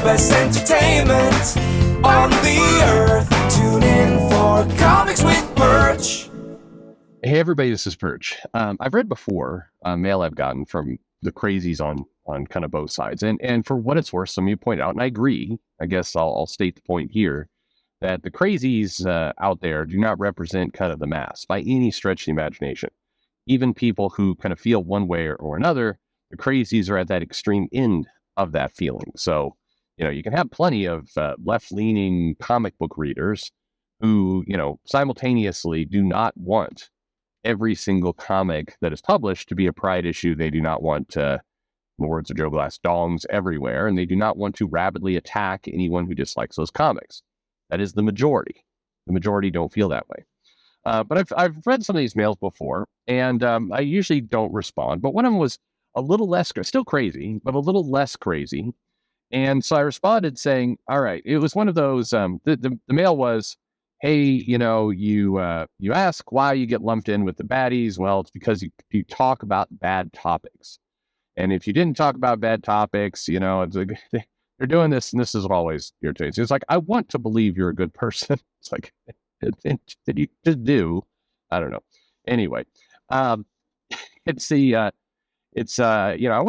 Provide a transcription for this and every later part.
best entertainment on the earth. Tune in for Comics with Perch. Hey everybody, this is Perch. I've read before mail I've gotten from the crazies on kind of both sides, and for what it's worth, some of you point out, and I agree. I guess I'll state the point here that the crazies out there do not represent kind of the mass by any stretch of the imagination. Even people who kind of feel one way or another, the crazies are at that extreme end of that feeling. So, you can have plenty of left-leaning comic book readers who, simultaneously do not want every single comic that is published to be a pride issue. They do not want, in the words of Joe Glass, dongs everywhere, and they do not want to rabidly attack anyone who dislikes those comics. That is the majority. The majority don't feel that way. But I've read some of these mails before, and I usually don't respond. But one of them was a little less, still crazy, but a little less crazy. And so I responded saying, all right, it was one of those, the mail was, hey, you ask why you get lumped in with the baddies. Well, it's because you talk about bad topics. And if you didn't talk about bad topics, it's like, they're doing this, and this is what always irritates. It's like, I want to believe you're a good person. It's like, did you just do? I don't know. Anyway, I want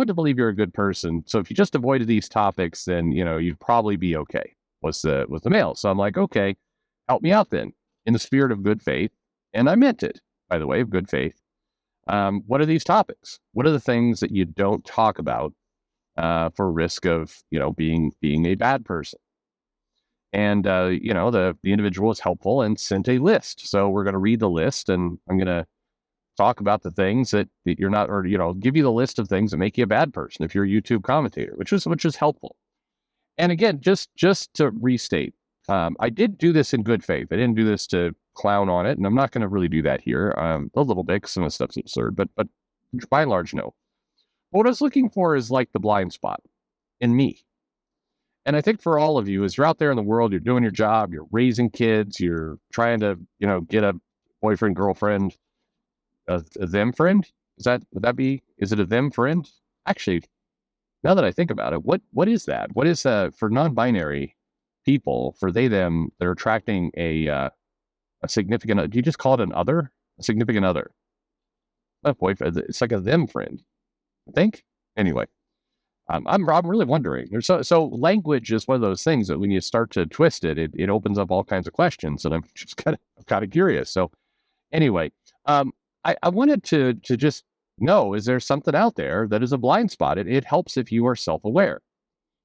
to believe you're a good person. So if you just avoided these topics, then, you'd probably be okay. Was the mail. So I'm like, okay, help me out then in the spirit of good faith. And I meant it, by the way, of good faith. What are these topics? What are the things that you don't talk about for risk of, being a bad person? And, the individual was helpful and sent a list. So we're going to read the list, and I'm going to talk about the things that you're not, or, give you the list of things that make you a bad person if you're a YouTube commentator, which is helpful. And again, just to restate, I did do this in good faith. I didn't do this to clown on it, and I'm not going to really do that here. A little bit, because some of the stuff's absurd, but by and large, no. What I was looking for is like the blind spot in me. And I think for all of you, as you're out there in the world, you're doing your job, you're raising kids, you're trying to, get a boyfriend, girlfriend, a them friend. Is it a them friend? Actually, now that I think about it, what is that? What is for non-binary people, for they, them, they're attracting a significant, do you just call it an other? A significant other. Not a boyfriend, it's like a them friend, I think. Anyway. I'm really wondering. So language is one of those things that when you start to twist it, it opens up all kinds of questions, and I'm just kind of curious. So anyway, I wanted to just know, is there something out there that is a blind spot? It helps if you are self-aware.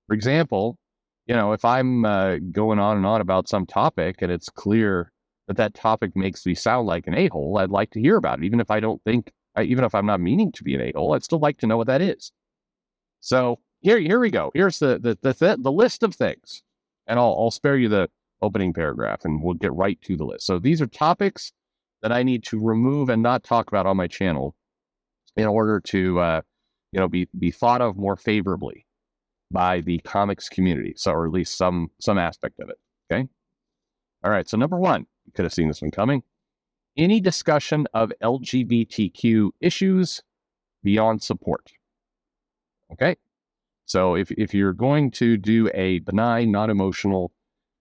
For example, if I'm going on and on about some topic, and it's clear that topic makes me sound like an a-hole, I'd like to hear about it. Even if I'm not meaning to be an a-hole, I'd still like to know what that is. So here we go. Here's the list of things, and I'll spare you the opening paragraph, and we'll get right to the list. So these are topics that I need to remove and not talk about on my channel in order to be thought of more favorably by the comics community. So, or at least some aspect of it. Okay. All right. So number one, you could have seen this one coming. Any discussion of LGBTQ issues beyond support. Okay, so if you're going to do a benign, non-emotional,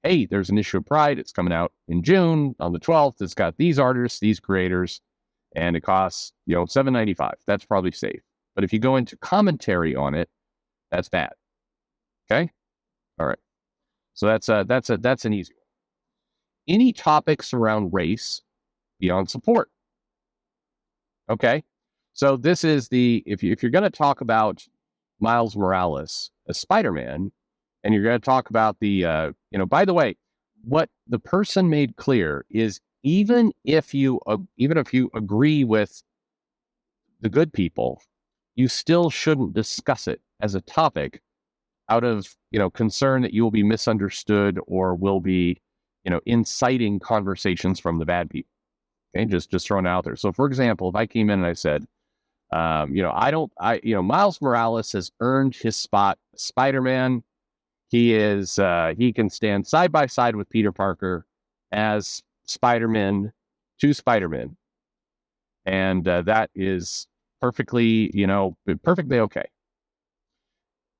hey, there's an issue of Pride, it's coming out in June on the 12th, it's got these artists, these creators, and it costs, $7.95. That's probably safe. But if you go into commentary on it, that's bad. Okay, all right. So that's an easy one. Any topics around race beyond support. Okay, so this is if you're going to talk about Miles Morales as Spider-Man, and you're going to talk about the, by the way, what the person made clear is even if you agree with the good people, you still shouldn't discuss it as a topic out of, concern that you will be misunderstood or will be, inciting conversations from the bad people. Okay, just throwing it out there. So for example, if I came in and I said, Miles Morales has earned his spot. Spider-Man, he can stand side by side with Peter Parker as Spider-Man to Spider-Man. And that is perfectly okay.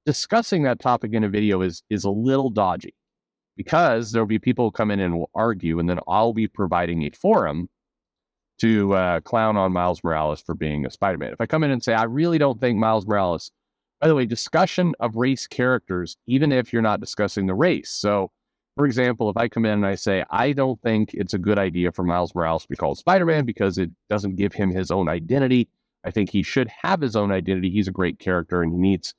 discussing that topic in a video is a little dodgy, because there'll be people who come in and will argue, and then I'll be providing a forum to clown on Miles Morales for being a Spider-Man. If I come in and say, I really don't think Miles Morales, by the way, discussion of race characters, even if you're not discussing the race. So, for example, if I come in and I say, I don't think it's a good idea for Miles Morales to be called Spider-Man because it doesn't give him his own identity. I think he should have his own identity. He's a great character and he needs,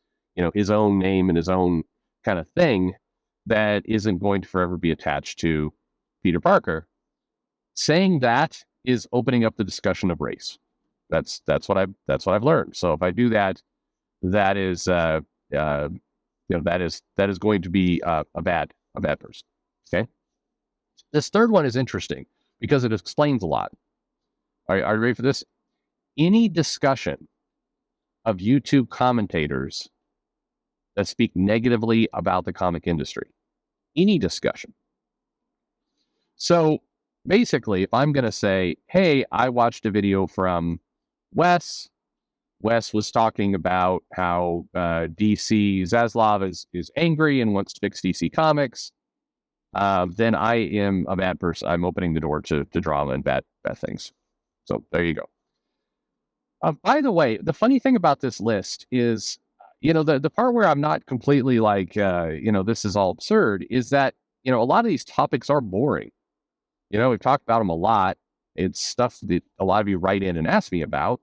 his own name and his own kind of thing that isn't going to forever be attached to Peter Parker. Saying that is opening up the discussion of race. That's what I've learned. So if I do that, that is that is going to be a bad person. Okay. This third one is interesting because it explains a lot. Are you ready for this? Any discussion of YouTube commentators that speak negatively about the comic industry, any discussion. So basically, if I'm going to say, hey, I watched a video from Wes was talking about how DC Zaslav is angry and wants to fix DC Comics, then I am a bad person. I'm opening the door to drama and bad things. So there you go. By the way, the funny thing about this list is, the part where I'm not completely like, this is all absurd, is that, a lot of these topics are boring. We've talked about them a lot. It's stuff that a lot of you write in and ask me about.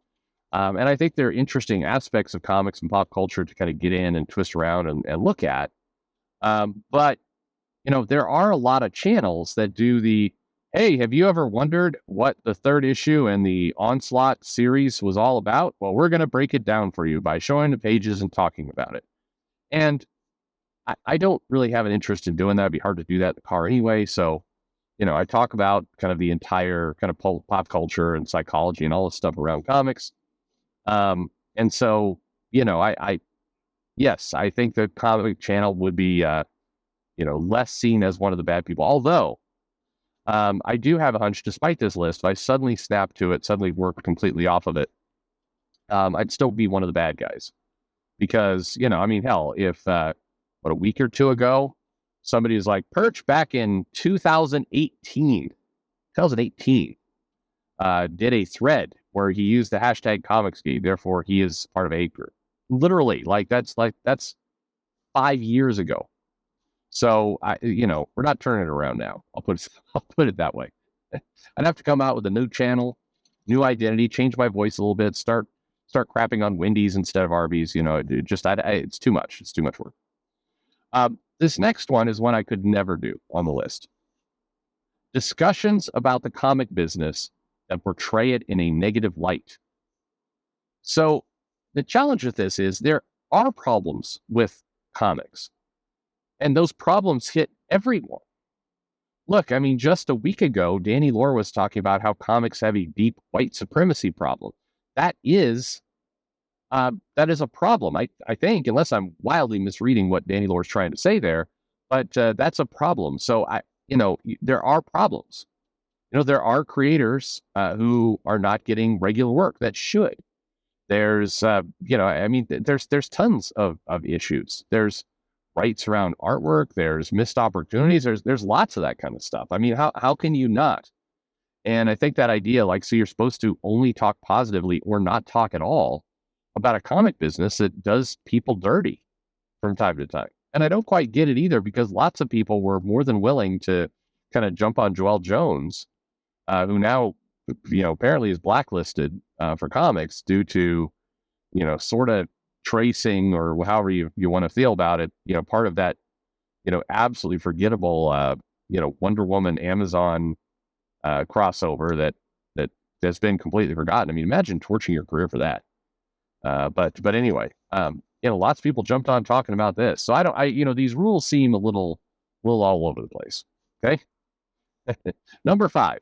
And I think they're interesting aspects of comics and pop culture to kind of get in and twist around and look at. But, there are a lot of channels that do the, hey, have you ever wondered what the third issue in the Onslaught series was all about? Well, we're going to break it down for you by showing the pages and talking about it. And I don't really have an interest in doing that. It'd be hard to do that in the car anyway. So, I talk about kind of the entire kind of pop culture and psychology and all this stuff around comics. And so, yes, I think the comic channel would be, less seen as one of the bad people. Although, I do have a hunch, despite this list, if I suddenly snap to it, suddenly work completely off of it, I'd still be one of the bad guys. Because, hell, if, a week or two ago, somebody is like, Perch back in 2018, did a thread where he used the hashtag comicsgate, therefore he is part of a group. Literally, that's 5 years ago. So we're not turning it around now. I'll put it that way. I'd have to come out with a new channel, new identity, change my voice a little bit, start crapping on Wendy's instead of Arby's. It's too much. It's too much work. This next one is one I could never do on the list. Discussions about the comic business that portray it in a negative light. So the challenge with this is there are problems with comics. And those problems hit everyone. Look, just a week ago, Danny Lore was talking about how comics have a deep white supremacy problem. That is a problem, I think, unless I'm wildly misreading what Danny Lore is trying to say there. But that's a problem. So, there are problems. There are creators who are not getting regular work that should. There's, there's tons of issues. There's rights around artwork. There's missed opportunities. There's lots of that kind of stuff. How can you not? And I think that idea, so you're supposed to only talk positively or not talk at all about a comic business that does people dirty from time to time. And I don't quite get it either, because lots of people were more than willing to kind of jump on Joelle Jones, who now, apparently is blacklisted for comics due to, sort of tracing, or however you want to feel about it, part of that, absolutely forgettable, Wonder Woman Amazon crossover that's been completely forgotten. Imagine torching your career for that. But anyway, lots of people jumped on talking about this. So these rules seem a little all over the place. Okay. Number 5,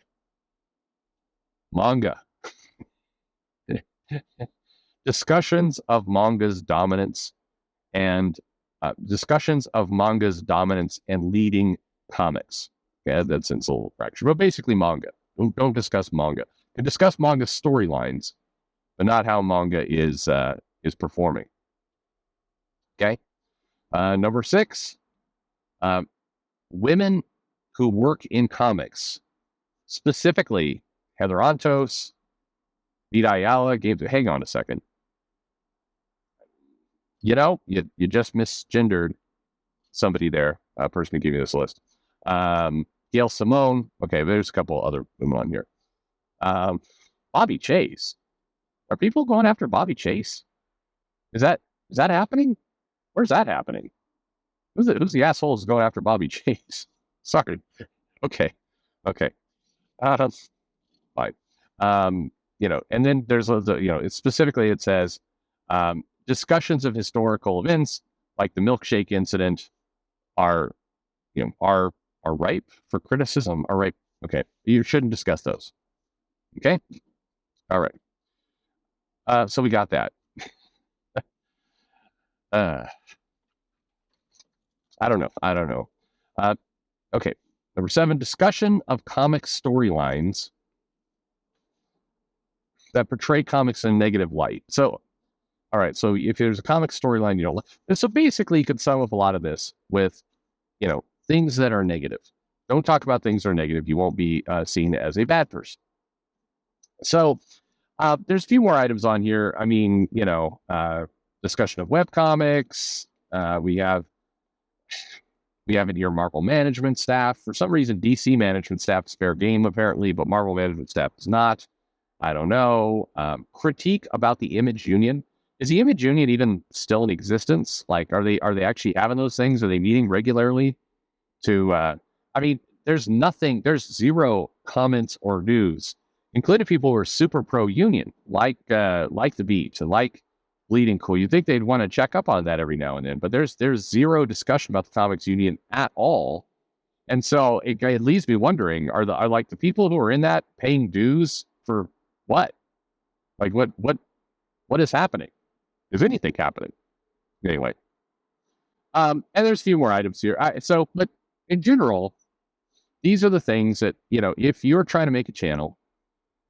manga. Discussions of manga's dominance and leading comics. Yeah, that's in a little fracture, but basically manga. Don't discuss manga. You can discuss manga storylines, but not how manga is performing. Okay. Number 6, women who work in comics, specifically Heather Antos, Vita Ayala. Hang on a second. You just misgendered somebody there. A person who gave me this list. Yale Simone. Okay, there's a couple other women on here. Bobby Chase. Are people going after Bobby Chase? Is that happening? Where's that happening? Who's the asshole who's going after Bobby Chase? Sorry. Okay. Fine. And then there's specifically it says discussions of historical events like the milkshake incident are ripe for criticism. Are ripe. Okay. You shouldn't discuss those. Okay. All right. So we got that. I don't know. Okay. Number 7, discussion of comic storylines that portray comics in a negative light. So, all right. So if there's a comic storyline, so basically you could sum up a lot of this with, things that are negative. Don't talk about things that are negative. You won't be seen as a bad person. So there's a few more items on here. I mean, discussion of webcomics. We have it here, Marvel management staff. For some reason, DC management staff is fair game, apparently, but Marvel management staff is not. I don't know. Critique about the Image Union. Is the Image Union even still in existence? Like, are they actually having those things? Are they meeting regularly? There's zero comments or news, including people who are super pro-union, like the Beat and like Bleeding Cool. You'd think they'd want to check up on that every now and then, but there's zero discussion about the comics union at all. And so it leaves me wondering, are the people who are in that paying dues for what? Like what is happening? Is anything happening? Anyway. And there's a few more items here. But in general, these are the things that, if you're trying to make a channel,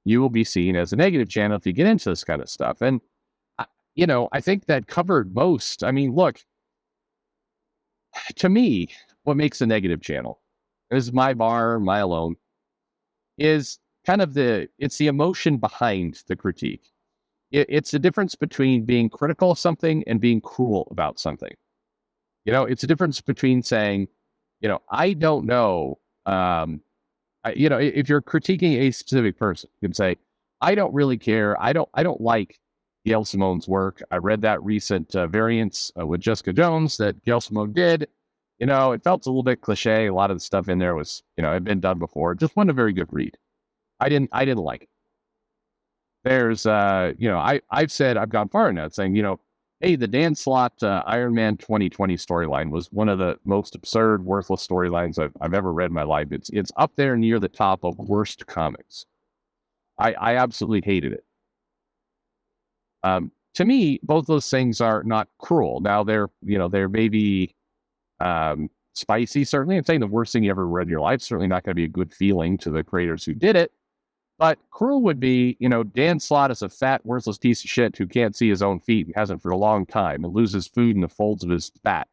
you will be seen as a negative channel if you get into this kind of stuff. And I think that covered most. I mean, look, to me, what makes a negative channel is my bar, my alone, is kind of it's the emotion behind the critique. It's the difference between being critical of something and being cruel about something. It's a difference between saying, I don't know. If you're critiquing a specific person, you can say, I don't really care. I don't like Yale Simone's work. I read that recent variance with Jessica Jones that Yale Simone did. It felt a little bit cliche. A lot of the stuff in there was, had been done before. It just wasn't a very good read. I didn't like it. There's, I've said, I've gone far enough saying, hey, the Dan Slott Iron Man 2020 storyline was one of the most absurd, worthless storylines I've ever read in my life. It's up there near the top of worst comics. I absolutely hated it. To me, both those things are not cruel. Now they're maybe spicy. Certainly, I'm saying the worst thing you ever read in your life. Certainly not going to be a good feeling to the creators who did it. But cruel would be, Dan Slott is a fat, worthless piece of shit who can't see his own feet and hasn't for a long time and loses food in the folds of his fat.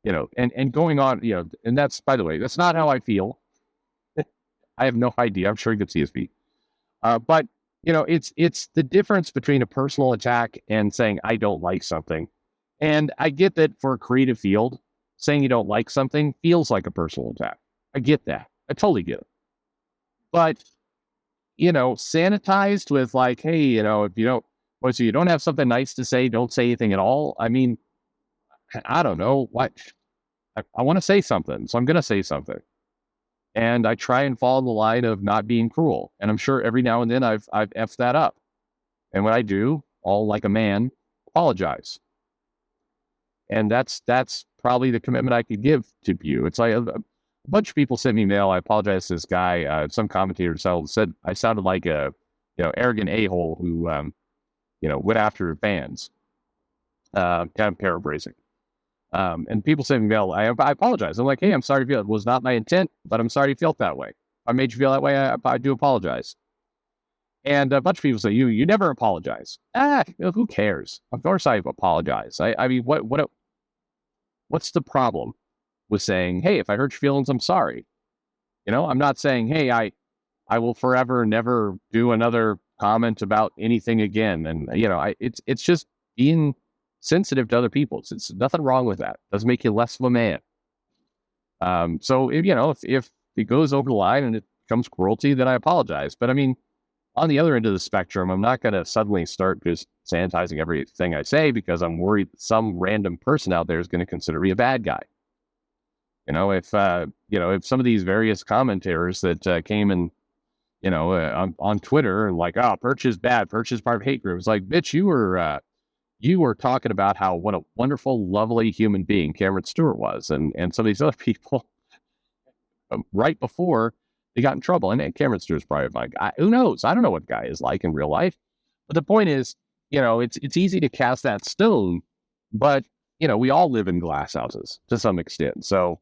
And going on, and that's, by the way, that's not how I feel. I have no idea. I'm sure he could see his feet. But it's the difference between a personal attack and saying, I don't like something. And I get that for a creative field, saying you don't like something feels like a personal attack. I get that. I totally get it. But, sanitized with like, hey, if you don't have something nice to say, don't say anything at all. I mean, I don't know what I want to say something. So I'm going to say something. And I try and follow the line of not being cruel. And I'm sure every now and then I've effed that up. And when I do, I'll, like a man, apologize. And that's probably the commitment I could give to you. It's like a bunch of people sent me mail. I apologize to this guy. Some commentator said I sounded like a arrogant a-hole who went after fans. Kind of paraphrasing. And people send me mail. I apologize. I'm like, hey, I'm sorry if it was not my intent, but I'm sorry you felt that way. If I made you feel that way, I do apologize. And a bunch of people say, you never apologize. Who cares? Of course I apologize. I mean, what what's the problem with saying, hey, if I hurt your feelings, I'm sorry. I'm not saying, hey, I will forever never do another comment about anything again. And, it's just being sensitive to other people. It's nothing wrong with that. It doesn't make you less of a man. So if it goes over the line and it becomes cruelty, then I apologize. But I mean, on the other end of the spectrum, I'm not going to suddenly start just sanitizing everything I say because I'm worried that some random person out there is going to consider me a bad guy. If some of these various commenters that came in, on Twitter and like, oh, Perch is bad, Perch is part of hate group. It's like, bitch, you were talking about what a wonderful, lovely human being Cameron Stewart was, and some of these other people right before they got in trouble. And Cameron Stewart's probably my guy. Who knows? I don't know what the guy is like in real life. But the point is, it's easy to cast that stone, but we all live in glass houses to some extent. So,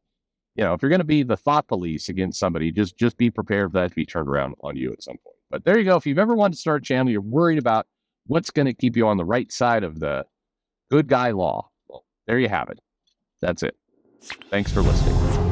if you're going to be the thought police against somebody, just be prepared for that to be turned around on you at some point. But there you go. If you've ever wanted to start a channel, you're worried about what's going to keep you on the right side of the good guy law. Well, there you have it. That's it. Thanks for listening.